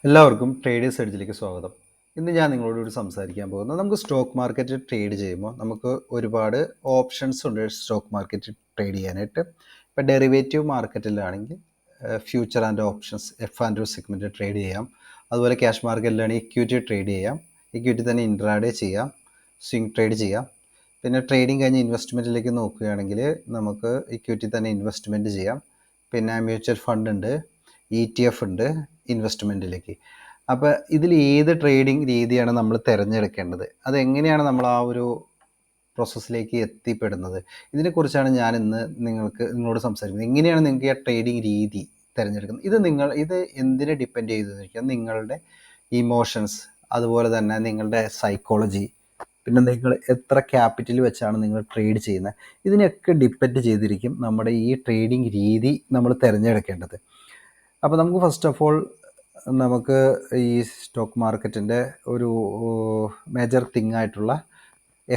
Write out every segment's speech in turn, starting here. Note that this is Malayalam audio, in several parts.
എല്ലാവർക്കും ട്രേഡേഴ്സ് എഡ്ജിലേക്ക് സ്വാഗതം. ഇന്ന് ഞാൻ നിങ്ങളോട് സംസാരിക്കാൻ പോകുന്നത് നമുക്ക് സ്റ്റോക്ക് മാർക്കറ്റ് ട്രേഡ് ചെയ്യുമ്പോൾ നമുക്ക് ഒരുപാട് ഓപ്ഷൻസ് ഉണ്ട് സ്റ്റോക്ക് മാർക്കറ്റ് ട്രേഡ് ചെയ്യാനായിട്ട്. ഇപ്പോൾ ഡെറിവേറ്റീവ് മാർക്കറ്റിലാണെങ്കിൽ future and options F&O segment trade ചെയ്യാം. അതുപോലെ ക്യാഷ് മാർക്കറ്റിലാണെങ്കിൽ ഇക്വിറ്റി ട്രേഡ് ചെയ്യാം. ഇക്വിറ്റി തന്നെ ഇൻട്രാഡേ ചെയ്യാം, സ്വിംഗ് ട്രേഡ് ചെയ്യാം. പിന്നെ ട്രേഡിംഗ് കഴിഞ്ഞ് ഇൻവെസ്റ്റ്മെൻറ്റിലേക്ക് നോക്കുകയാണെങ്കിൽ നമുക്ക് ഇക്വിറ്റി തന്നെ ഇൻവെസ്റ്റ്മെൻറ്റ് ചെയ്യാം. പിന്നെ മ്യൂച്വൽ ഫണ്ട് ഉണ്ട്, ETF ഉണ്ട് ഇൻവെസ്റ്റ്മെൻറ്റിലേക്ക്. അപ്പോൾ ഇതിൽ ഏത് ട്രേഡിംഗ് രീതിയാണ് നമ്മൾ തിരഞ്ഞെടുക്കേണ്ടത്, അതെങ്ങനെയാണ് നമ്മൾ ആ ഒരു പ്രോസസ്സിലേക്ക് എത്തിപ്പെടുന്നത്, ഇതിനെക്കുറിച്ചാണ് ഞാൻ ഇന്ന് നിങ്ങളോട് സംസാരിക്കുന്നത്. എങ്ങനെയാണ് നിങ്ങൾക്ക് ആ ട്രേഡിംഗ് രീതി തിരഞ്ഞെടുക്കുന്നത്? ഇത് എന്തിനെ ഡിപ്പെൻഡ് ചെയ്തിരിക്കുക? നിങ്ങളുടെ ഇമോഷൻസ്, അതുപോലെ തന്നെ നിങ്ങളുടെ സൈക്കോളജി, പിന്നെ നിങ്ങൾ എത്ര ക്യാപിറ്റൽ വെച്ചാണ് നിങ്ങൾ ട്രേഡ് ചെയ്യുന്നത്, ഇതിനെയൊക്കെ ഡിപ്പെൻഡ് ചെയ്തിരിക്കും നമ്മുടെ ഈ ട്രേഡിംഗ് രീതി നമ്മൾ തിരഞ്ഞെടുക്കേണ്ടത്. അപ്പോൾ നമുക്ക് ഫസ്റ്റ് ഓഫ് ഓൾ നമുക്ക് ഈ സ്റ്റോക്ക് മാർക്കറ്റിൻ്റെ ഒരു മേജർ തിങ് ആയിട്ടുള്ള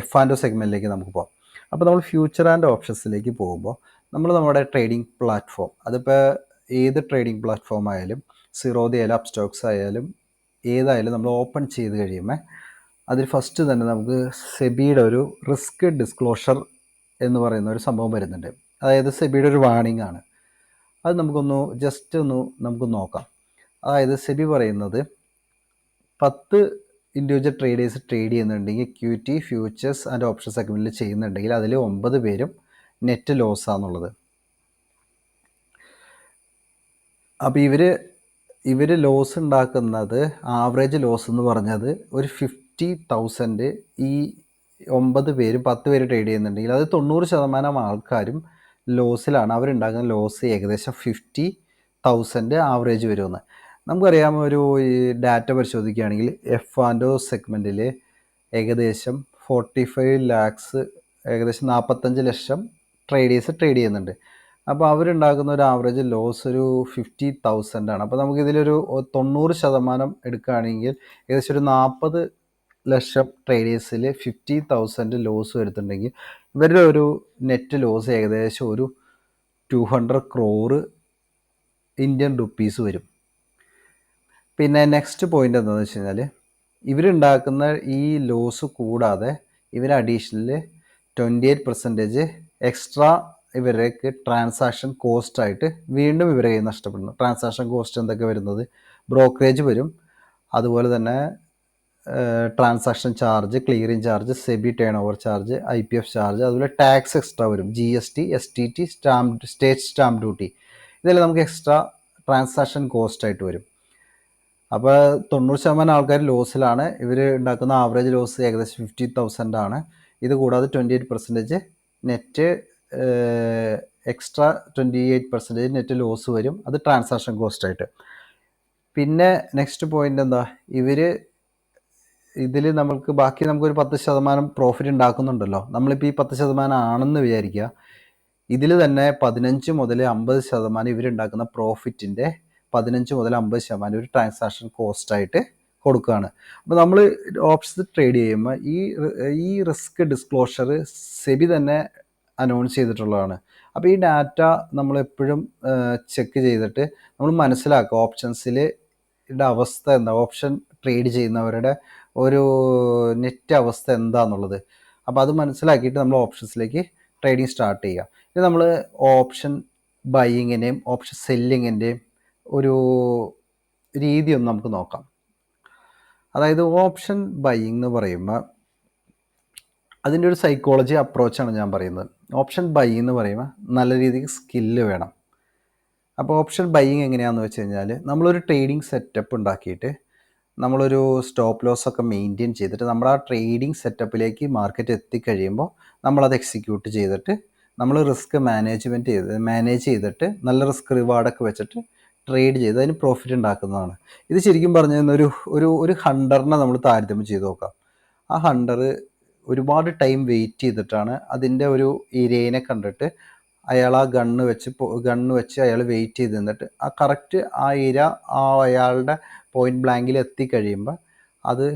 F&O സെഗ്മെൻറ്റിലേക്ക് നമുക്ക് പോകാം. അപ്പോൾ നമ്മൾ ഫ്യൂച്ചർ ആൻഡ് ഓപ്ഷൻസിലേക്ക് പോകുമ്പോൾ നമ്മുടെ ട്രേഡിംഗ് പ്ലാറ്റ്ഫോം, അതിപ്പോൾ ഏത് ട്രേഡിംഗ് പ്ലാറ്റ്ഫോം ആയാലും, സീറോദി ആയാലും അപ്സ്റ്റോക്സ് ആയാലും ഏതായാലും നമ്മൾ ഓപ്പൺ ചെയ്ത് കഴിയുമ്പോൾ അതിൽ ഫസ്റ്റ് തന്നെ നമുക്ക് സെബിയുടെ ഒരു റിസ്ക് ഡിസ്ക്ലോഷർ എന്ന് പറയുന്ന ഒരു സംഭവം വരുന്നുണ്ട്. അതായത് സെബിയുടെ ഒരു വാർണിംഗ് ആണ്. അത് നമുക്ക് നോക്കാം. അതായത് സെബി പറയുന്നത് 10 ഇൻഡിവിജ്വൽ ട്രേഡേഴ്സ് ട്രേഡ് ചെയ്യുന്നുണ്ടെങ്കിൽ ഇക്വിറ്റി, ഫ്യൂച്ചേഴ്സ് ആൻഡ് ഓപ്ഷൻ സെഗ്മെൻറ്റിൽ ചെയ്യുന്നുണ്ടെങ്കിൽ അതിൽ 9 പേരും നെറ്റ് ലോസാന്നുള്ളത്. അപ്പോൾ ഇവർ ലോസ് ഉണ്ടാക്കുന്നത്, ആവറേജ് ലോസ് എന്ന് പറഞ്ഞത് ഒരു 50,000 ഈ 9 പേരും 10 പേര് ട്രേഡ് ചെയ്യുന്നുണ്ടെങ്കിൽ അത് 90% ആൾക്കാരും ലോസിലാണ്. അവരുണ്ടാക്കുന്ന ലോസ് ഏകദേശം 50,000 ആവറേജ് വരുമെന്ന് നമുക്കറിയാം. ഈ ഡാറ്റ പരിശോധിക്കുകയാണെങ്കിൽ F&O സെഗ്മെൻറ്റിൽ ഏകദേശം 45 lakhs, ഏകദേശം 45 ലക്ഷം ട്രേഡേഴ്സ് ട്രേഡ് ചെയ്യുന്നുണ്ട്. അപ്പോൾ അവരുണ്ടാക്കുന്ന ഒരു ആവറേജ് ലോസ് ഒരു 50,000 ആണ്. അപ്പോൾ നമുക്കിതിലൊരു 90% എടുക്കുകയാണെങ്കിൽ ഏകദേശം ഒരു 40 ലക്ഷം ട്രേഡേഴ്സിൽ 50,000 ലോസ് വരുത്തുന്നുണ്ടെങ്കിൽ ഇവരുടെ ഒരു നെറ്റ് ലോസ് ഏകദേശം ഒരു 200 crore ഇന്ത്യൻ റുപ്പീസ് വരും. പിന്നെ നെക്സ്റ്റ് പോയിൻ്റ് എന്താണെന്ന് വെച്ച് കഴിഞ്ഞാൽ ഇവരുണ്ടാക്കുന്ന ഈ ലോസ് കൂടാതെ ഇവർ അഡീഷണൽ 28% എക്സ്ട്രാ ഇവർക്ക് ട്രാൻസാക്ഷൻ കോസ്റ്റായിട്ട് വീണ്ടും ഇവരെ കയ്യിൽ നഷ്ടപ്പെടുന്നു. ട്രാൻസാക്ഷൻ കോസ്റ്റ് എന്തൊക്കെ വരുന്നത്? ബ്രോക്കറേജ് വരും, അതുപോലെ തന്നെ transaction charge, clearing charge, SEBI turn over charge, IPF charge, അതുപോലെ ടാക്സ് എക്സ്ട്രാ വരും, GST, STT, state stamp duty, ഇതെല്ലാം നമുക്ക് എക്സ്ട്രാ ട്രാൻസാക്ഷൻ കോസ്റ്റായിട്ട് വരും. അപ്പോൾ 90% ആൾക്കാർ ലോസിലാണ്. ഇവർ ഉണ്ടാക്കുന്ന ആവറേജ് ലോസ് ഏകദേശം 50,000 ആണ്. ഇത് കൂടാതെ 28% നെറ്റ് എക്സ്ട്രാ 28% നെറ്റ് ലോസ് വരും, അത് ട്രാൻസാക്ഷൻ കോസ്റ്റായിട്ട്. പിന്നെ നെക്സ്റ്റ് പോയിൻ്റ് എന്താ, ഇതിൽ നമുക്കൊരു 10% പ്രോഫിറ്റ് ഉണ്ടാക്കുന്നുണ്ടല്ലോ. നമ്മളിപ്പോൾ ഈ 10% ആണെന്ന് വിചാരിക്കുക. ഇതിൽ തന്നെ 15 മുതൽ 50% ഇവരുണ്ടാക്കുന്ന പ്രോഫിറ്റിൻ്റെ 15 മുതൽ 50% ഒരു ട്രാൻസാക്ഷൻ കോസ്റ്റായിട്ട് കൊടുക്കുകയാണ്. അപ്പോൾ നമ്മൾ ഓപ്ഷൻസ് ട്രേഡ് ചെയ്യുമ്പോൾ ഈ റിസ്ക് ഡിസ്ക്ലോഷർ സെബി തന്നെ അനൗൺസ് ചെയ്തിട്ടുള്ളതാണ്. അപ്പോൾ ഈ ഡാറ്റ നമ്മളെപ്പോഴും ചെക്ക് ചെയ്തിട്ട് നമ്മൾ മനസ്സിലാക്കുക ഓപ്ഷൻസിൽ അവസ്ഥ എന്താ, ഓപ്ഷൻ ട്രേഡ് ചെയ്യുന്നവരുടെ ഒരു നെറ്റ് അവസ്ഥ എന്താണെന്നുള്ളത്. അപ്പോൾ അത് മനസ്സിലാക്കിയിട്ട് നമ്മൾ ഓപ്ഷൻസിലേക്ക് ട്രേഡിങ് സ്റ്റാർട്ട് ചെയ്യുക. ഇത് നമ്മൾ ഓപ്ഷൻ ബൈയിങ്ങിൻ്റെയും ഓപ്ഷൻ സെല്ലിങ്ങിൻ്റെയും ഒരു രീതി ഒന്ന് നമുക്ക് നോക്കാം. അതായത് ഓപ്ഷൻ ബൈയിങ് എന്ന് പറയുമ്പോൾ അതിൻ്റെ ഒരു സൈക്കോളജി അപ്രോച്ചാണ് ഞാൻ പറയുന്നത്. ഓപ്ഷൻ ബൈയിങ് എന്ന് പറയുമ്പോൾ നല്ല രീതിക്ക് സ്കില്ല് വേണം. അപ്പോൾ ഓപ്ഷൻ ബൈയിങ് എങ്ങനെയാണെന്ന് വെച്ച് കഴിഞ്ഞാൽ നമ്മളൊരു ട്രേഡിംഗ് സെറ്റപ്പ് ഉണ്ടാക്കിയിട്ട് നമ്മളൊരു സ്റ്റോപ്പ് ലോസ് ഒക്കെ മെയിൻറ്റെയിൻ ചെയ്തിട്ട് നമ്മൾ ആ ട്രേഡിംഗ് സെറ്റപ്പിലേക്ക് മാർക്കറ്റ് എത്തിക്കഴിയുമ്പോൾ നമ്മളത് എക്സിക്യൂട്ട് ചെയ്തിട്ട് നമ്മൾ റിസ്ക് മാനേജ് ചെയ്തിട്ട് നല്ല റിസ്ക് റിവാർഡൊക്കെ വെച്ചിട്ട് ട്രേഡ് ചെയ്ത് അതിന് പ്രോഫിറ്റ് ഉണ്ടാക്കുന്നതാണ്. ഇത് ശരിക്കും പറഞ്ഞു കഴിഞ്ഞാൽ ഒരു ഹണ്ടറിനെ നമ്മൾ താരതമ്യം ചെയ്ത് നോക്കാം. ആ ഹണ്ടർ ഒരുപാട് ടൈം വെയിറ്റ് ചെയ്തിട്ടാണ് അതിൻ്റെ ഒരു ഇരേനെ കണ്ടിട്ട് അയാൾ ആ ഗണ്ണ് വെച്ച് അയാൾ വെയിറ്റ് ചെയ്ത് നിന്നിട്ട് ആ കറക്റ്റ് ആ ഇര അയാളുടെ പോയിന്റ് ബ്ലാങ്കിൽ എത്തിക്കഴിയുമ്പോൾ അത്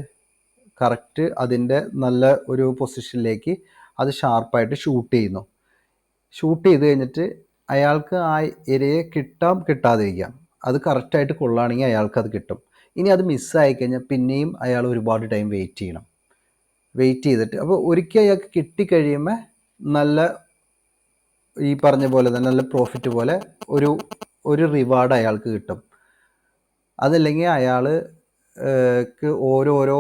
കറക്റ്റ് അതിൻ്റെ നല്ല ഒരു പൊസിഷനിലേക്ക് അത് ഷാർപ്പായിട്ട് ഷൂട്ട് ചെയ്ത് കഴിഞ്ഞിട്ട് അയാൾക്ക് ആ ഇരയെ കിട്ടാതിരിക്കാം. അത് കറക്റ്റായിട്ട് കൊള്ളുകയാണെങ്കിൽ അയാൾക്കത് കിട്ടും. ഇനി അത് മിസ്സായി കഴിഞ്ഞാൽ പിന്നെയും അയാൾ ഒരുപാട് ടൈം വെയിറ്റ് ചെയ്തിട്ട് അപ്പോൾ ഒരിക്കൽ അയാൾക്ക് കിട്ടിക്കഴിയുമ്പോൾ നല്ല ഈ പറഞ്ഞ പോലെ തന്നെ നല്ല പ്രോഫിറ്റ് പോലെ ഒരു റിവാർഡ് അയാൾക്ക് കിട്ടും. അതല്ലെങ്കിൽ അയാൾക്ക് ഓരോരോ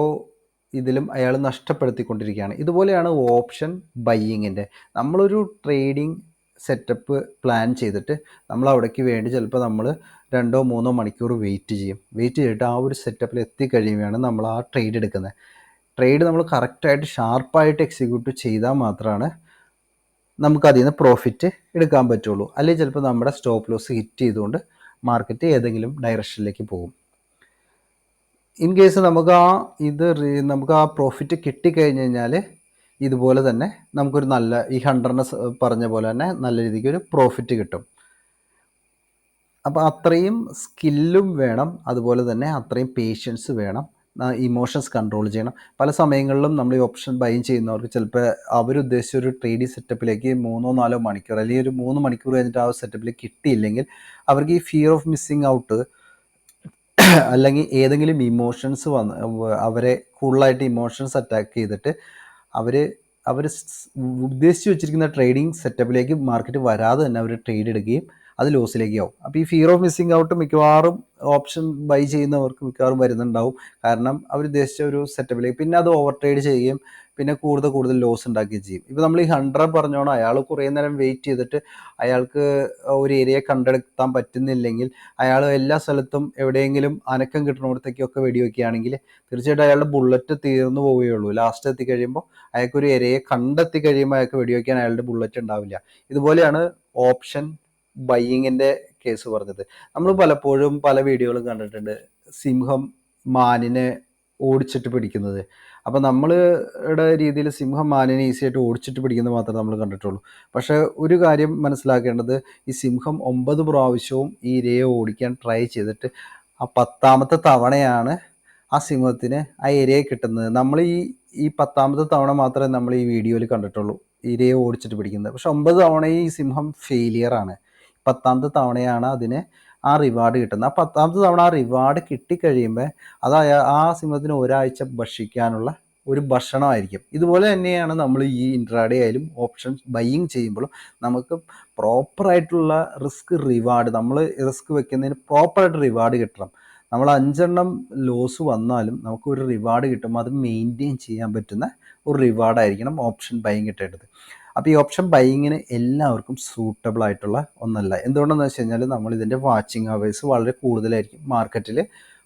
ഇതിലും അയാൾ നഷ്ടപ്പെടുത്തിക്കൊണ്ടിരിക്കുകയാണ്. ഇതുപോലെയാണ് ഓപ്ഷൻ ബൈയിങ്ങിൻ്റെ. നമ്മളൊരു ട്രേഡിംഗ് സെറ്റപ്പ് പ്ലാൻ ചെയ്തിട്ട് നമ്മൾ അവിടേക്ക് വേണ്ടി ചിലപ്പോൾ നമ്മൾ 2-3 മണിക്കൂർ വെയിറ്റ് ചെയ്തിട്ട് ആ ഒരു സെറ്റപ്പിൽ എത്തിക്കഴിയുകയാണ് നമ്മൾ ആ ട്രേഡ് എടുക്കുന്നത്. ട്രേഡ് നമ്മൾ കറക്റ്റായിട്ട് ഷാർപ്പായിട്ട് എക്സിക്യൂട്ട് ചെയ്താൽ മാത്രമാണ് നമുക്കതിൽ നിന്ന് പ്രോഫിറ്റ് എടുക്കാൻ പറ്റുള്ളൂ. അല്ലെങ്കിൽ ചിലപ്പോൾ നമ്മുടെ സ്റ്റോപ്പ് ലോസ് ഹിറ്റ് ചെയ്തുകൊണ്ട് മാർക്കറ്റ് ഏതെങ്കിലും ഡയറക്ഷനിലേക്ക് പോകും. ഇൻ കേസ് നമുക്ക് ആ പ്രോഫിറ്റ് കിട്ടിക്കഴിഞ്ഞ് കഴിഞ്ഞാൽ ഇതുപോലെ തന്നെ നമുക്കൊരു നല്ല ഈ 100 പറഞ്ഞ പോലെ തന്നെ നല്ല രീതിക്ക് ഒരു പ്രോഫിറ്റ് കിട്ടും. അപ്പോൾ അത്രയും സ്കില്ലും വേണം, അതുപോലെ തന്നെ അത്രയും പേഷ്യൻസ് വേണം, ഇമോഷൻസ് കൺട്രോൾ ചെയ്യണം. പല സമയങ്ങളിലും നമ്മൾ ഈ ഓപ്ഷൻ ബൈങ് ചെയ്യുന്നവർക്ക് ചിലപ്പോൾ അവരുദ്ദേശിച്ച ഒരു ട്രേഡിംഗ് സെറ്റപ്പിലേക്ക് 3-4 മണിക്കൂർ അല്ലെങ്കിൽ ഒരു 3 മണിക്കൂർ കഴിഞ്ഞിട്ട് ആ സെറ്റപ്പിലേക്ക് കിട്ടിയില്ലെങ്കിൽ അവർക്ക് ഈ ഫിയർ ഓഫ് മിസ്സിങ് ഔട്ട് അല്ലെങ്കിൽ ഏതെങ്കിലും ഇമോഷൻസ് അവരെ കൂടുതലായിട്ട് ഇമോഷൻസ് അറ്റാക്ക് ചെയ്തിട്ട് അവർ ഉദ്ദേശിച്ച് വെച്ചിരിക്കുന്ന ട്രേഡിംഗ് സെറ്റപ്പിലേക്ക് മാർക്കറ്റ് വരാതെ തന്നെ അവർ ട്രേഡ് എടുക്കുകയും അത് ലോസിലേക്ക് ആവും. അപ്പോൾ ഈ ഫിയർ ഓഫ് മിസ്സിങ് ഔട്ട് മിക്കവാറും ഓപ്ഷൻ ബൈ ചെയ്യുന്നവർക്ക് മിക്കവാറും വരുന്നുണ്ടാവും. കാരണം അവരുദ്ദേശിച്ച ഒരു സെറ്റപ്പിലേക്ക് പിന്നെ അത് ഓവർ ട്രേഡ് ചെയ്യുകയും പിന്നെ കൂടുതൽ ലോസ് ഉണ്ടാക്കുകയും ചെയ്യും. ഇപ്പോൾ നമ്മൾ ഈ 100 പറഞ്ഞോണം, അയാൾ കുറേ നേരം വെയിറ്റ് ചെയ്തിട്ട് അയാൾക്ക് ഒരു ഏരിയ കണ്ടെടുത്താൻ പറ്റുന്നില്ലെങ്കിൽ അയാൾ എല്ലാ സ്ഥലത്തും എവിടെയെങ്കിലും അനക്കം കിട്ടുന്നിടത്തേക്കൊക്കെ വെടിവെക്കുകയാണെങ്കിൽ തീർച്ചയായിട്ടും അയാളുടെ ബുള്ളറ്റ് തീർന്നു പോവുകയുള്ളൂ. ലാസ്റ്റ് എത്തിക്കഴിയുമ്പോൾ അയാൾക്കൊരു ഏരിയയെ കണ്ടെത്തി കഴിയുമ്പോൾ അയാൾക്ക് വെടിവെക്കാൻ അയാളുടെ ബുള്ളറ്റ് ഉണ്ടാവില്ല. ഇതുപോലെയാണ് ഓപ്ഷൻ ബൈയിങ്ങിൻ്റെ കേസ് പറഞ്ഞത്. നമ്മൾ പലപ്പോഴും പല വീഡിയോകളും കണ്ടിട്ടുണ്ട് സിംഹം മാനിനെ ഓടിച്ചിട്ട് പിടിക്കുന്നത്. അപ്പോൾ നമ്മളുടെ രീതിയിൽ സിംഹം മാനിനെ ഈസിയായിട്ട് ഓടിച്ചിട്ട് പിടിക്കുന്നത് മാത്രമേ നമ്മൾ കണ്ടിട്ടുള്ളൂ. പക്ഷേ ഒരു കാര്യം മനസ്സിലാക്കേണ്ടത്, ഈ സിംഹം 9 പ്രാവശ്യവും ഈ ഇരയെ ഓടിക്കാൻ ട്രൈ ചെയ്തിട്ട് ആ 10ാമത്തെ തവണയാണ് ആ സിംഹത്തിന് ആ ഇരയെ കിട്ടുന്നത്. നമ്മൾ ഈ 10ാമത്തെ തവണ മാത്രമേ നമ്മൾ ഈ വീഡിയോയിൽ കണ്ടിട്ടുള്ളൂ ഇരയെ ഓടിച്ചിട്ട് പിടിക്കുന്നത്. പക്ഷെ 9 തവണ ഈ സിംഹം ഫെയിലിയറാണ്. 10ാമത്തെ തവണയാണ് അതിന് ആ റിവാർഡ് കിട്ടുന്നത്. ആ 10ാമത്തെ തവണ ആ റിവാർഡ് കിട്ടിക്കഴിയുമ്പോൾ അത് ആ സിംഹത്തിന് ഒരാഴ്ച ഭക്ഷിക്കാനുള്ള ഒരു ഭക്ഷണമായിരിക്കും. ഇതുപോലെ തന്നെയാണ് നമ്മൾ ഈ ഇൻട്രാഡേ ആയാലും ഓപ്ഷൻ ബൈയിങ് ചെയ്യുമ്പോഴും നമുക്ക് പ്രോപ്പറായിട്ടുള്ള റിവാർഡ്, നമ്മൾ റിസ്ക് വെക്കുന്നതിന് പ്രോപ്പറായിട്ട് റിവാർഡ് കിട്ടണം. നമ്മൾ 5 ലോസ് വന്നാലും നമുക്കൊരു റിവാർഡ് കിട്ടും. അത് മെയിൻറ്റെയിൻ ചെയ്യാൻ പറ്റുന്ന ഒരു റിവാർഡായിരിക്കണം ഓപ്ഷൻ ബൈയിങ് കിട്ടേണ്ടത്. അപ്പോൾ ഈ ഓപ്ഷൻ ബൈയിങ്ങിന് എല്ലാവർക്കും സൂട്ടബിൾ ആയിട്ടുള്ള ഒന്നല്ല. എന്തുകൊണ്ടെന്ന് വെച്ച് കഴിഞ്ഞാൽ നമ്മൾ ഇതിൻ്റെ വാച്ചിങ് അവേഴ്സ് വളരെ കൂടുതലായിരിക്കും. മാർക്കറ്റിൽ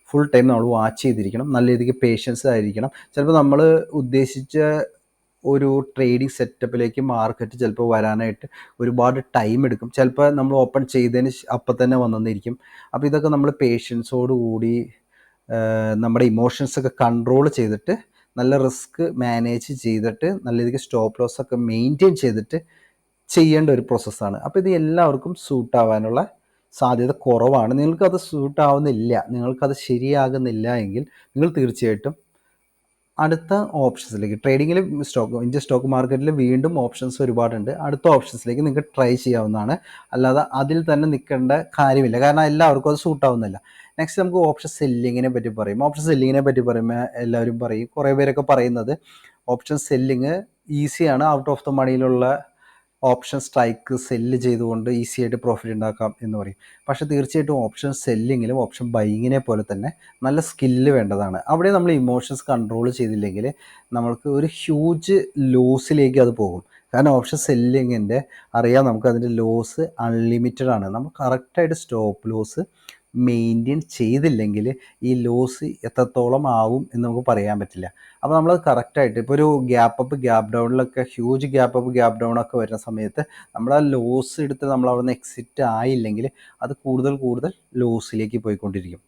ഫുൾ ടൈം നമ്മൾ വാച്ച് ചെയ്തിരിക്കണം, നല്ല രീതിക്ക് പേഷ്യൻസ് ആയിരിക്കണം. ചിലപ്പോൾ നമ്മൾ ഉദ്ദേശിച്ച ഒരു ട്രേഡിംഗ് സെറ്റപ്പിലേക്ക് മാർക്കറ്റ് ചിലപ്പോൾ വരാനായിട്ട് ഒരുപാട് ടൈം എടുക്കും. ചിലപ്പോൾ നമ്മൾ ഓപ്പൺ ചെയ്തതിന് അപ്പം തന്നെ വന്നെന്നിരിക്കും. അപ്പോൾ ഇതൊക്കെ നമ്മൾ പേഷ്യൻസോടുകൂടി നമ്മുടെ ഇമോഷൻസൊക്കെ കൺട്രോൾ ചെയ്തിട്ട് നല്ല റിസ്ക് മാനേജ് ചെയ്തിട്ട് നല്ല രീതിക്ക് സ്റ്റോപ്പ് ലോസ് ഒക്കെ മെയിൻറ്റെയിൻ ചെയ്തിട്ട് ചെയ്യേണ്ട ഒരു പ്രോസസ്സാണ്. അപ്പോൾ ഇത് എല്ലാവർക്കും സൂട്ടാവാനുള്ള സാധ്യത കുറവാണ്. നിങ്ങൾക്കത് സൂട്ടാവുന്നില്ല, നിങ്ങൾക്കത് ശരിയാകുന്നില്ല എങ്കിൽ നിങ്ങൾ തീർച്ചയായിട്ടും അടുത്ത ഓപ്ഷൻസിലേക്ക്, ട്രേഡിങ്ങിൽ ഇന്ത്യൻ സ്റ്റോക്ക് മാർക്കറ്റിൽ വീണ്ടും ഓപ്ഷൻസ് ഒരുപാടുണ്ട്. അടുത്ത ഓപ്ഷൻസിലേക്ക് നിങ്ങൾക്ക് ട്രൈ ചെയ്യാവുന്നതാണ്. അല്ലാതെ അതിൽ തന്നെ നിൽക്കേണ്ട കാര്യമില്ല, കാരണം എല്ലാവർക്കും അത് സൂട്ടാവുന്നില്ല. നെക്സ്റ്റ് നമുക്ക് ഓപ്ഷൻ സെല്ലിങ്ങിനെ പറ്റി പറയും. ഓപ്ഷൻ സെല്ലിങ്ങിനെ പറ്റി പറയുമ്പോൾ എല്ലാവരും പറയും, കുറേ പേരൊക്കെ പറയുന്നത് ഓപ്ഷൻ സെല്ലിങ് ഈസിയാണ്, ഔട്ട് ഓഫ് ദ മണിയിലുള്ള ഓപ്ഷൻ സ്ട്രൈക്ക് സെല്ല് ചെയ്തുകൊണ്ട് ഈസി ആയിട്ട് പ്രോഫിറ്റ് ഉണ്ടാക്കാം എന്ന് പറയും. പക്ഷേ തീർച്ചയായിട്ടും ഓപ്ഷൻ സെല്ലിങ്ങിലും ഓപ്ഷൻ ബൈയിങ്ങിനെ പോലെ തന്നെ നല്ല സ്കില്ല് വേണ്ടതാണ്. അവിടെ നമ്മൾ ഇമോഷൻസ് കൺട്രോൾ ചെയ്തില്ലെങ്കിൽ നമ്മൾക്ക് ഒരു ഹ്യൂജ് ലോസിലേക്ക് അത് പോകും. കാരണം ഓപ്ഷൻ സെല്ലിങ്ങിൻ്റെ അറിയാം, നമുക്ക് അതിൻ്റെ ലോസ് അൺലിമിറ്റഡ് ആണ്. നമ്മൾ കറക്റ്റായിട്ട് സ്റ്റോപ്പ് ലോസ് മെയിൻറ്റെയിൻ ചെയ്തില്ലെങ്കിൽ ഈ ലോസ് എത്രത്തോളം ആവും എന്ന് നമുക്ക് പറയാൻ പറ്റില്ല. അപ്പോൾ നമ്മളത് കറക്റ്റായിട്ട് ഇപ്പോൾ ഒരു ഗ്യാപ്പ് അപ്പ് ഗ്യാപ്പ് ഡൗണിലൊക്കെ huge gap up gap down ഒക്കെ വരുന്ന സമയത്ത് നമ്മൾ ആ ലോസ് എടുത്ത് നമ്മൾ അവിടെ നിന്ന് എക്സിറ്റ് ആയില്ലെങ്കിൽ അത് കൂടുതൽ ലോസിലേക്ക് പോയിക്കൊണ്ടിരിക്കും.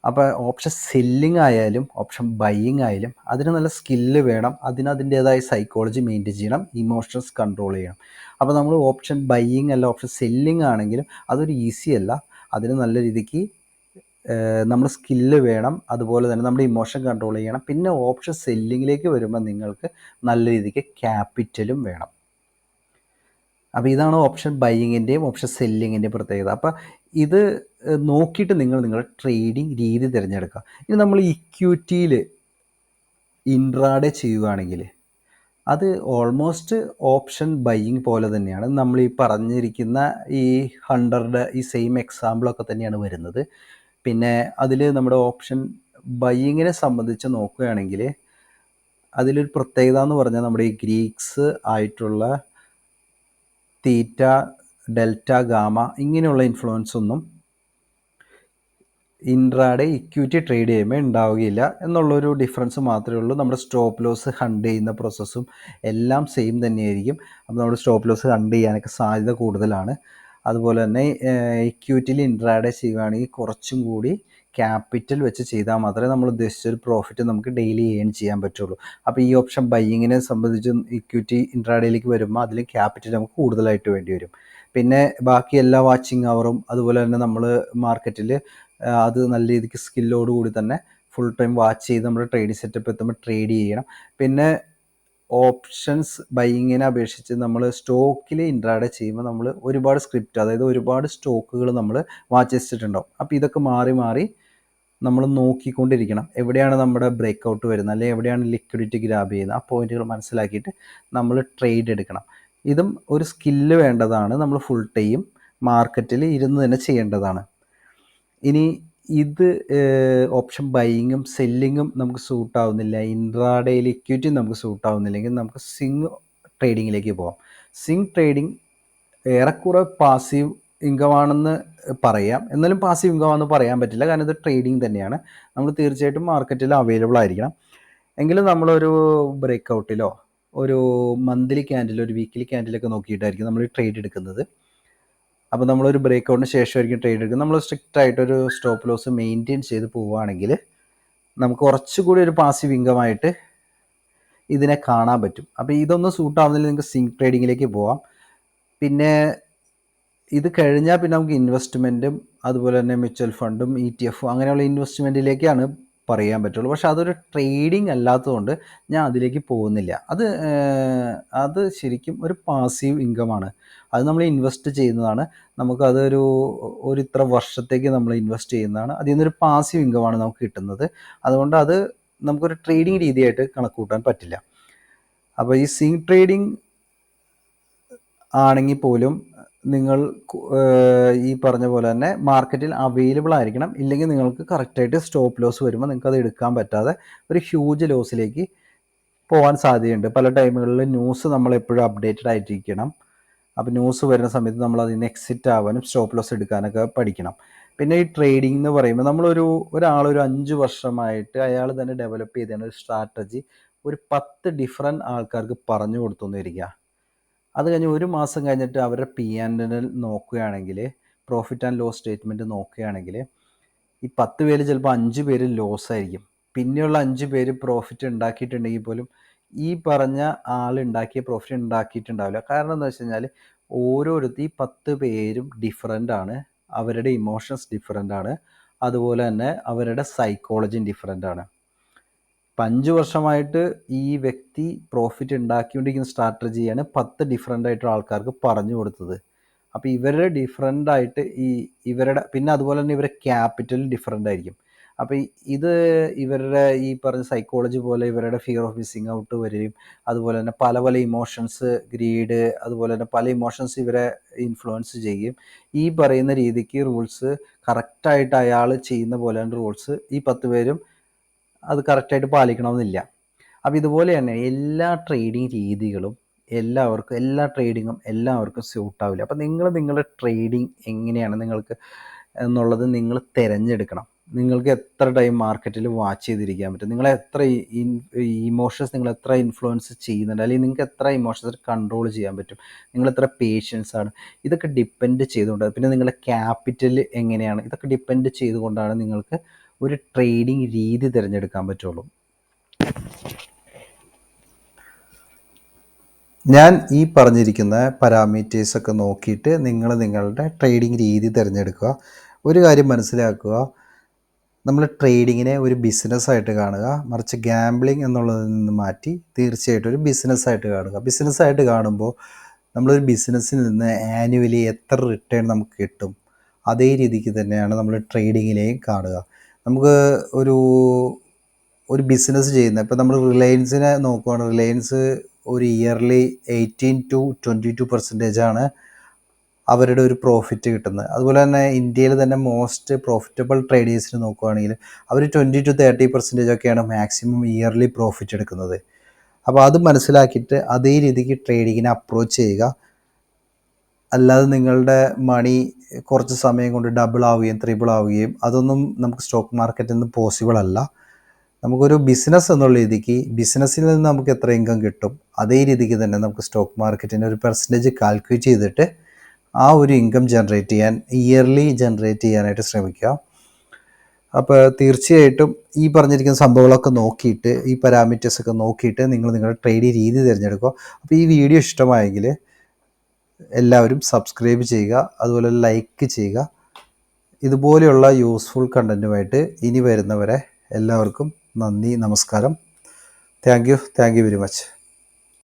അപ്പോൾ ഓപ്ഷൻ സെല്ലിങ് ആയാലും ഓപ്ഷൻ ബൈയിങ് ആയാലും അതിന് നല്ല സ്കില്ല് വേണം, അതിൻ്റേതായ സൈക്കോളജി മെയിൻറ്റെയിൻ ചെയ്യണം, ഇമോഷൻസ് കൺട്രോൾ ചെയ്യണം. അപ്പോൾ നമ്മൾ ഓപ്ഷൻ ബൈയിങ് അല്ല ഓപ്ഷൻ സെല്ലിങ് ആണെങ്കിലും അതൊരു ഈസി അല്ല. അതിന് നല്ല രീതിക്ക് നമ്മൾ സ്കില്ല് വേണം, അതുപോലെ തന്നെ നമ്മുടെ ഇമോഷൻ കൺട്രോൾ ചെയ്യണം. പിന്നെ ഓപ്ഷൻ സെല്ലിങ്ങിലേക്ക് വരുമ്പോൾ നിങ്ങൾക്ക് നല്ല രീതിക്ക് ക്യാപിറ്റലും വേണം. അപ്പോൾ ഇതാണ് ഓപ്ഷൻ ബൈയിങ്ങിൻ്റെയും ഓപ്ഷൻ സെല്ലിങ്ങിൻ്റെയും പ്രത്യേകത. അപ്പോൾ ഇത് നോക്കിയിട്ട് നിങ്ങൾ നിങ്ങളുടെ ട്രേഡിംഗ് രീതി തിരഞ്ഞെടുക്കുക. ഇനി നമ്മൾ ഇക്വിറ്റിയിൽ ഇൻട്രാഡേ ചെയ്യുകയാണെങ്കിൽ അത് ഓൾമോസ്റ്റ് ഓപ്ഷൻ ബൈയിങ് പോലെ തന്നെയാണ്. നമ്മൾ ഈ പറഞ്ഞിരിക്കുന്ന ഈ 100 ഈ സെയിം എക്സാമ്പിളൊക്കെ തന്നെയാണ് വരുന്നത്. പിന്നെ അതിൽ നമ്മുടെ ഓപ്ഷൻ ബൈയിങ്ങിനെ സംബന്ധിച്ച് നോക്കുകയാണെങ്കിൽ അതിലൊരു പ്രത്യേകത എന്ന് പറഞ്ഞാൽ നമ്മുടെ ഈ ഗ്രീക്സ് ആയിട്ടുള്ള തീറ്റ, ഡെൽറ്റ, ഗാമ ഇങ്ങനെയുള്ള ഇൻഫ്ലുവൻസ് ഒന്നും ഇൻട്രാഡേ ഇക്വിറ്റി ട്രേഡ് ചെയ്യുമ്പോൾ ഉണ്ടാവുകയില്ല എന്നുള്ളൊരു ഡിഫറൻസ് മാത്രമേ ഉള്ളൂ. നമ്മുടെ സ്റ്റോപ്പ് ലോസ് ഹണ്ട് ചെയ്യുന്ന പ്രോസസ്സും എല്ലാം സെയിം തന്നെയായിരിക്കും. അപ്പോൾ നമ്മുടെ സ്റ്റോപ്പ് ലോസ് ഹണ്ട് ചെയ്യാനൊക്കെ സാധ്യത കൂടുതലാണ്. അതുപോലെ തന്നെ ഇക്വിറ്റിയിൽ ഇൻട്രാഡേ ചെയ്യുകയാണെങ്കിൽ കുറച്ചും കൂടി ക്യാപിറ്റൽ വെച്ച് ചെയ്താൽ മാത്രമേ നമ്മൾ ഉദ്ദേശിച്ചൊരു പ്രോഫിറ്റ് നമുക്ക് ഡെയിലി ഏൺ ചെയ്യാൻ പറ്റുള്ളൂ. അപ്പോൾ ഈ ഓപ്ഷൻ ബൈയിങ്ങിനെ സംബന്ധിച്ച് ഇക്വിറ്റി ഇൻട്രാഡേയിലേക്ക് വരുമ്പോൾ അതിൽ ക്യാപിറ്റൽ നമുക്ക് കൂടുതലായിട്ട് വേണ്ടി വരും. പിന്നെ ബാക്കി എല്ലാ വാച്ചിങ് അവറും അതുപോലെ തന്നെ നമ്മൾ മാർക്കറ്റിൽ അത് നല്ല രീതിക്ക് സ്കില്ലോടുകൂടി തന്നെ ഫുൾ ടൈം വാച്ച് ചെയ്ത് നമ്മൾ ട്രേഡിംഗ് സെറ്റപ്പ് എത്തുമ്പോൾ ട്രേഡ് ചെയ്യണം. പിന്നെ ഓപ്ഷൻസ് ബൈയിങ്ങിനെ അപേക്ഷിച്ച് നമ്മൾ സ്റ്റോക്കിൽ ഇൻട്രാഡേ ചെയ്യുമ്പോൾ നമ്മൾ ഒരുപാട് സ്ക്രിപ്റ്റ്, അതായത് ഒരുപാട് സ്റ്റോക്കുകൾ നമ്മൾ വാച്ച് ചെയ്തിട്ടുണ്ടാവും. അപ്പോൾ ഇതൊക്കെ മാറി മാറി നമ്മൾ നോക്കിക്കൊണ്ടിരിക്കണം. എവിടെയാണ് നമ്മുടെ ബ്രേക്ക് ഔട്ട് വരുന്നത്, അല്ലെങ്കിൽ എവിടെയാണ് ലിക്വിഡിറ്റി ഗ്രാബ് ചെയ്യുന്നത്, ആ പോയിന്റുകൾ മനസ്സിലാക്കിയിട്ട് നമ്മൾ ട്രേഡ് എടുക്കണം. ഇതും ഒരു സ്കില്ല് വേണ്ടതാണ്. നമ്മൾ ഫുൾ ടൈം മാർക്കറ്റിൽ ഇരുന്ന് തന്നെ ചെയ്യേണ്ടതാണ്. ഇനി ഇത് ഓപ്ഷൻ ബൈയിങ്ങും സെല്ലിങ്ങും നമുക്ക് സൂട്ടാവുന്നില്ല, ഇൻട്രാഡേയിൽ ഇക്വിറ്റി നമുക്ക് സൂട്ടാവുന്നില്ലെങ്കിൽ നമുക്ക് സ്വിംഗ് ട്രേഡിങ്ങിലേക്ക് പോകാം. സ്വിംഗ് ട്രേഡിങ് ഏറെക്കുറെ പാസീവ് ഇൻകം ആണെന്ന് പറയാം, എന്നാലും പാസീവ് ഇൻകം ആണെന്ന് പറയാൻ പറ്റില്ല, കാരണം ഇത് ട്രേഡിങ് തന്നെയാണ്. നമ്മൾ തീർച്ചയായിട്ടും മാർക്കറ്റിൽ അവൈലബിൾ ആയിരിക്കണം. എങ്കിലും നമ്മളൊരു ബ്രേക്ക് ഔട്ടിലോ ഒരു മന്ത്ലി ക്യാൻഡിലോ ഒരു വീക്ക്ലി ക്യാൻഡിലൊക്കെ നോക്കിയിട്ടായിരിക്കും നമ്മൾ ട്രേഡ് എടുക്കുന്നത്. അപ്പോൾ നമ്മളൊരു ബ്രേക്ക് ഔട്ടിന് ശേഷമായിരിക്കും ട്രേഡ് എടുക്കുന്നത്. നമ്മൾ സ്ട്രിക്റ്റ് ആയിട്ടൊരു സ്റ്റോപ്പ് ലോസ് മെയിൻറ്റെയിൻ ചെയ്ത് പോവുകയാണെങ്കിൽ നമുക്ക് കുറച്ചുകൂടി ഒരു പാസീവ് ഇൻകമായിട്ട് ഇതിനെ കാണാൻ പറ്റും. അപ്പോൾ ഇതൊന്നും സൂട്ടാവുന്നില്ല, നിങ്ങൾക്ക് സ്വിംഗ് ട്രേഡിങ്ങിലേക്ക് പോവാം. പിന്നെ ഇത് കഴിഞ്ഞാൽ പിന്നെ നമുക്ക് ഇൻവെസ്റ്റ്മെൻറ്റും അതുപോലെ തന്നെ മ്യൂച്വൽ ഫണ്ടും ETF അങ്ങനെയുള്ള ഇൻവെസ്റ്റ്മെൻറ്റിലേക്കാണ് പറയാൻ പറ്റുള്ളൂ. പക്ഷെ അതൊരു ട്രേഡിംഗ് അല്ലാത്തതുകൊണ്ട് ഞാൻ അതിലേക്ക് പോകുന്നില്ല. അത് ശരിക്കും ഒരു പാസീവ് ഇൻകമാണ്. അത് നമ്മൾ ഇൻവെസ്റ്റ് ചെയ്യുന്നതാണ്. നമുക്കതൊരു ഇത്ര വർഷത്തേക്ക് നമ്മൾ ഇൻവെസ്റ്റ് ചെയ്യുന്നതാണ്. അതിൽ നിന്നൊരു പാസീവ് ഇൻകമാണ് നമുക്ക് കിട്ടുന്നത്. അതുകൊണ്ട് അത് നമുക്കൊരു ട്രേഡിംഗ് രീതിയായിട്ട് കണക്ക് കൂട്ടാൻ പറ്റില്ല. അപ്പോൾ ഈ സ്വിംഗ് ട്രേഡിംഗ് ആണെങ്കിൽ പോലും നിങ്ങൾ ഈ പറഞ്ഞ പോലെ തന്നെ മാർക്കറ്റിൽ അവൈലബിൾ ആയിരിക്കണം. ഇല്ലെങ്കിൽ നിങ്ങൾക്ക് കറക്റ്റായിട്ട് സ്റ്റോപ്പ് ലോസ് വരുമ്പോൾ നിങ്ങൾക്ക് അത് എടുക്കാൻ പറ്റാതെ ഒരു ഹ്യൂജ് ലോസിലേക്ക് പോകാൻ സാധ്യതയുണ്ട്. പല ടൈമുകളിൽ ന്യൂസ് നമ്മളെപ്പോഴും അപ്ഡേറ്റഡ് ആയിട്ടിരിക്കണം. അപ്പോൾ ന്യൂസ് വരുന്ന സമയത്ത് നമ്മൾ അതിന് എക്സിറ്റ് ആവാനും സ്റ്റോപ്പ് ലോസ് എടുക്കാനൊക്കെ പഠിക്കണം. പിന്നെ ഈ ട്രേഡിംഗ് എന്ന് പറയുമ്പോൾ ഒരാളൊരു 5 വർഷമായിട്ട് അയാൾ തന്നെ ഡെവലപ്പ് ചെയ്തതാണ് ഒരു സ്ട്രാറ്റജി ഒരു 10 ഡിഫറെൻറ്റ് ആൾക്കാർക്ക് പറഞ്ഞു കൊടുത്തു എന്നിരിക്കുക. അത് കഴിഞ്ഞ് ഒരു മാസം കഴിഞ്ഞിട്ട് അവരുടെ P&L നോക്കുകയാണെങ്കിൽ, പ്രോഫിറ്റ് ആൻഡ് ലോസ് സ്റ്റേറ്റ്മെൻറ്റ് നോക്കുകയാണെങ്കിൽ, ഈ 10 പേര് ചിലപ്പോൾ 5 പേര് ലോസ് ആയിരിക്കും. പിന്നെയുള്ള 5 പേര് പ്രോഫിറ്റ് ഉണ്ടാക്കിയിട്ടുണ്ടെങ്കിൽ പോലും ഈ പറഞ്ഞ ആൾ ഉണ്ടാക്കിയ പ്രോഫിറ്റ് ഉണ്ടാക്കിയിട്ടുണ്ടാവില്ല. കാരണം എന്താ വെച്ച് കഴിഞ്ഞാൽ ഈ 10 പേരും ഡിഫറെൻ്റ് ആണ്, അവരുടെ ഇമോഷൻസ് ഡിഫറെൻ്റ് ആണ്, അതുപോലെ തന്നെ അവരുടെ സൈക്കോളജിയും ഡിഫറെൻ്റ് ആണ്. 5 വർഷമായിട്ട് ഈ വ്യക്തി പ്രോഫിറ്റ് ഉണ്ടാക്കിക്കൊണ്ടിരിക്കുന്ന സ്ട്രാറ്റജിയാണ് 10 ഡിഫറെൻ്റ് ആയിട്ടുള്ള ആൾക്കാർക്ക് പറഞ്ഞു കൊടുത്തത്. അപ്പോൾ ഇവരുടെ ഡിഫറെൻ്റ് ആയിട്ട് ഇവരുടെ പിന്നെ അതുപോലെ തന്നെ ഇവരുടെ ക്യാപിറ്റൽ ഡിഫറെൻ്റ് ആയിരിക്കും. അപ്പോൾ ഇത് ഇവരുടെ ഈ പറഞ്ഞ സൈക്കോളജി പോലെ ഇവരുടെ ഫിയർ ഓഫ് മിസ്സിങ് ഔട്ട് വരികയും അതുപോലെ തന്നെ പല പല ഇമോഷൻസ്, ഗ്രീഡ്, അതുപോലെ തന്നെ പല ഇമോഷൻസ് ഇവരെ ഇൻഫ്ലുവൻസ് ചെയ്യുകയും ഈ പറയുന്ന രീതിക്ക് റൂൾസ് കറക്റ്റായിട്ട് അയാൾ ചെയ്യുന്ന പോലെയാണ് റൂൾസ് ഈ 10 പേരും അത് കറക്റ്റായിട്ട് പാലിക്കണമെന്നില്ല. അപ്പോൾ ഇതുപോലെ തന്നെ എല്ലാ ട്രേഡിംഗ് രീതികളും എല്ലാ ട്രേഡിങ്ങും എല്ലാവർക്കും സ്യൂട്ടാവില്ല. അപ്പോൾ നിങ്ങളുടെ ട്രേഡിംഗ് എങ്ങനെയാണ് നിങ്ങൾക്ക് എന്നുള്ളത് നിങ്ങൾ തിരഞ്ഞെടുക്കണം. നിങ്ങൾക്ക് എത്ര ടൈം മാർക്കറ്റിൽ വാച്ച് ചെയ്തിരിക്കാൻ പറ്റും, നിങ്ങൾ എത്ര ഇമോഷൻസ് നിങ്ങൾ എത്ര ഇൻഫ്ലുവൻസ് ചെയ്യുന്നുണ്ട്, അല്ലെങ്കിൽ നിങ്ങൾക്ക് എത്ര ഇമോഷൻസ് കൺട്രോൾ ചെയ്യാൻ പറ്റും, നിങ്ങൾ എത്ര പേഷ്യൻസ് ആണ്, ഇതൊക്കെ ഡിപ്പെൻഡ് ചെയ്തുകൊണ്ട്, പിന്നെ നിങ്ങളുടെ ക്യാപിറ്റൽ എങ്ങനെയാണ്, ഇതൊക്കെ ഡിപ്പെൻഡ് ചെയ്തുകൊണ്ടാണ് നിങ്ങൾക്ക് ഒരു ട്രേഡിംഗ് രീതി തിരഞ്ഞെടുക്കാൻ പറ്റുള്ളൂ. ഞാൻ ഈ പറഞ്ഞിരിക്കുന്ന പാരാമീറ്റേഴ്സൊക്കെ നോക്കിയിട്ട് നിങ്ങളുടെ ട്രേഡിംഗ് രീതി തിരഞ്ഞെടുക്കുക. ഒരു കാര്യം മനസ്സിലാക്കുക, നമ്മൾ ട്രേഡിങ്ങിനെ ഒരു ബിസിനസ്സായിട്ട് കാണുക, മറിച്ച് ഗാംബ്ലിംഗ് എന്നുള്ളതിൽ നിന്ന് മാറ്റി തീർച്ചയായിട്ടും ഒരു ബിസിനസ്സായിട്ട് കാണുക. ബിസിനസ്സായിട്ട് കാണുമ്പോൾ നമ്മളൊരു ബിസിനസ്സിൽ നിന്ന് ആനുവലി എത്ര റിട്ടേൺ നമുക്ക് കിട്ടും, അതേ രീതിക്ക് തന്നെയാണ് നമ്മൾ ട്രേഡിങ്ങിലെയും കാണുക. നമുക്ക് ഒരു ബിസിനസ് ചെയ്യുന്നത്, ഇപ്പോൾ നമ്മൾ റിലയൻസിനെ നോക്കുകയാണ്, റിലയൻസ് ഒരു ഇയർലി 18-22% അവരുടെ ഒരു പ്രോഫിറ്റ് കിട്ടുന്നത്. അതുപോലെ തന്നെ ഇന്ത്യയിൽ തന്നെ മോസ്റ്റ് പ്രോഫിറ്റബിൾ ട്രേഡേഴ്സിന് നോക്കുകയാണെങ്കിൽ അവർ 20-30% ഒക്കെയാണ് മാക്സിമം ഇയർലി പ്രോഫിറ്റ് എടുക്കുന്നത്. അപ്പോൾ അത് മനസ്സിലാക്കിയിട്ട് അതേ രീതിക്ക് ട്രേഡിങ്ങിനെ അപ്രോച്ച് ചെയ്യുക. അല്ലാതെ നിങ്ങളുടെ മണി കുറച്ച് സമയം കൊണ്ട് ഡബിൾ ആവുകയും ട്രിപ്പിൾ ആവുകയും അതൊന്നും നമുക്ക് സ്റ്റോക്ക് മാർക്കറ്റിൽ നിന്ന് പോസിബിൾ അല്ല. നമുക്കൊരു ബിസിനസ് എന്നുള്ള രീതിക്ക് ബിസിനസ്സിൽ നിന്ന് നമുക്ക് എത്ര ഇൻകം കിട്ടും അതേ രീതിക്ക് തന്നെ നമുക്ക് സ്റ്റോക്ക് മാർക്കറ്റിൻ്റെ ഒരു പെർസെൻറ്റേജ് കാൽക്കുലേറ്റ് ചെയ്തിട്ട് ആ ഒരു ഇൻകം ഇയർലി ജനറേറ്റ് ചെയ്യാനായിട്ട് ശ്രമിക്കുക. അപ്പോൾ തീർച്ചയായിട്ടും ഈ പറഞ്ഞിരിക്കുന്ന സംഭവങ്ങളൊക്കെ നോക്കിയിട്ട്, ഈ പാരാമീറ്റേഴ്സൊക്കെ നോക്കിയിട്ട് നിങ്ങൾ നിങ്ങളുടെ ട്രേഡിംഗ് രീതി തിരഞ്ഞെടുക്കുക. അപ്പോൾ ഈ വീഡിയോ ഇഷ്ടമായെങ്കിൽ എല്ലാവരും സബ്സ്ക്രൈബ് ചെയ്യുക, അതുപോലെ ലൈക്ക് ചെയ്യുക. ഇതുപോലെയുള്ള യൂസ്ഫുൾ കണ്ടൻറ്റുമായിട്ട് ഇനി വരുന്നവരെ എല്ലാവർക്കും നന്ദി, നമസ്കാരം. Thank you very much.